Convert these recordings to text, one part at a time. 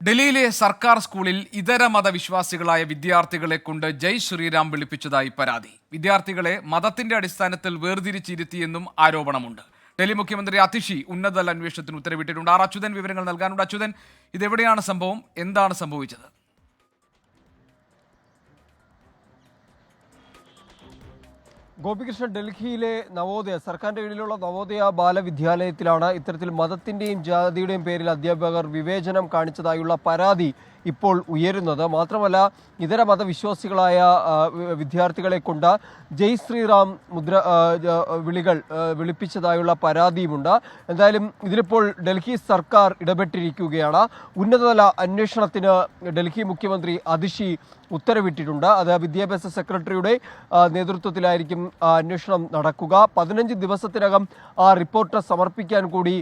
ഡൽഹിയിലെ സർക്കാർ സ്കൂളിൽ ഇതര മതവിശ്വാസികളായ വിദ്യാർത്ഥികളെ കൊണ്ട് ജയ് ശ്രീറാം വിളിപ്പിച്ചതായി പരാതി. വിദ്യാർത്ഥികളെ മതത്തിന്റെ അടിസ്ഥാനത്തിൽ വേർതിരിച്ചിരുത്തിയെന്നും ആരോപണമുണ്ട്. ഡൽഹി മുഖ്യമന്ത്രി അതിഷി ഉന്നതതല അന്വേഷണത്തിന് ഉത്തരവിട്ടിട്ടുണ്ട്. ആർ അച്യുതൻ വിവരങ്ങൾ നൽകാനുണ്ട്. അച്യുതൻ, ഇതെവിടെയാണ് സംഭവം? എന്താണ് സംഭവിച്ചത്? ഗോപികൃഷ്ണൻ, ഡൽഹിയിലെ സർക്കാരിന്റെ കീഴിലുള്ള നവോദയ ബാലവിദ്യാലയത്തിലാണ് ഇത്തരത്തിൽ മതത്തിന്റെയും ജാതിയുടെയും പേരിൽ അധ്യാപകർ വിവേചനം കാണിച്ചതായുള്ള പരാതി ഇപ്പോൾ ഉയരുന്നത്. മാത്രമല്ല, ഇതര മതവിശ്വാസികളായ വിദ്യാർത്ഥികളെ കൊണ്ട് ജയ് ശ്രീറാം വിളികൾ വിളിപ്പിച്ചതായുള്ള പരാതിയുമുണ്ട്. എന്തായാലും ഇതിലിപ്പോൾ ഡൽഹി സർക്കാർ ഇടപെട്ടിരിക്കുകയാണ്. ഉന്നതതല അന്വേഷണത്തിന് ഡൽഹി മുഖ്യമന്ത്രി അതിഷി ഉത്തരവിട്ടിട്ടുണ്ട്. അത് വിദ്യാഭ്യാസ സെക്രട്ടറിയുടെ നേതൃത്വത്തിലായിരിക്കും അന്വേഷണം നടക്കുക. 15 ദിവസത്തിനകം ആ റിപ്പോർട്ട് സമർപ്പിക്കാൻ കൂടി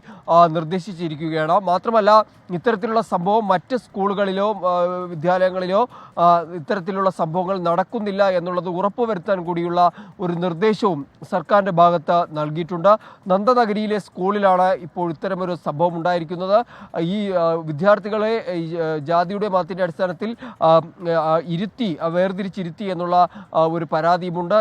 നിർദ്ദേശിച്ചിരിക്കുകയാണ്. മാത്രമല്ല, ഇത്തരത്തിലുള്ള സംഭവം മറ്റ് സ്കൂളുകളിലോ വിദ്യാലയങ്ങളിലോ ഇത്തരത്തിലുള്ള സംഭവങ്ങൾ നടക്കുന്നില്ല എന്നുള്ളത് ഉറപ്പുവരുത്താൻ കൂടിയുള്ള ഒരു നിർദ്ദേശവും സർക്കാരിൻ്റെ ഭാഗത്ത് നൽകിയിട്ടുണ്ട്. നന്ദനഗരിയിലെ സ്കൂളിലാണ് ഇപ്പോൾ ഇത്തരമൊരു സംഭവം ഉണ്ടായിരിക്കുന്നത്. ഈ വിദ്യാർത്ഥികളെ ജാതിയുടെ മതത്തിൻ്റെ അടിസ്ഥാനത്തിൽ വേർതിരിച്ചിരുത്തി എന്നുള്ള ഒരു പരാതിയുമുണ്ട്.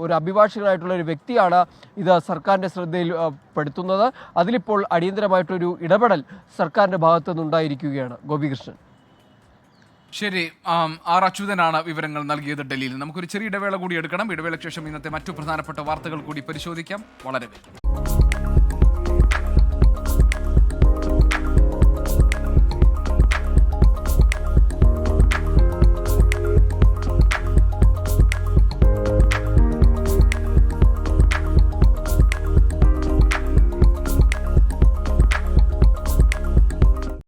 ഒരു അഭിഭാഷകനായിട്ടുള്ള ഒരു വ്യക്തിയാണ് ഇത് സർക്കാരിൻ്റെ ശ്രദ്ധയിൽ പെടുത്തുന്നത്. അതിലിപ്പോൾ അടിയന്തരമായിട്ടൊരു ഇടപെടൽ സർക്കാരിൻ്റെ ഭാഗത്തു നിന്നുണ്ടായിരിക്കുകയാണ്. ഗോപികൃഷ്ണൻ. ശരി, ആർ അച്യുതനാണ് വിവരങ്ങൾ നൽകിയത് ഡൽഹിയിൽ. നമുക്കൊരു ചെറിയ ഇടവേള കൂടി എടുക്കണം. ഇടവേളയ്ക്ക് ശേഷം ഇന്നത്തെ മറ്റു പ്രധാനപ്പെട്ട വാർത്തകൾ കൂടി പരിശോധിക്കാം. വളരെ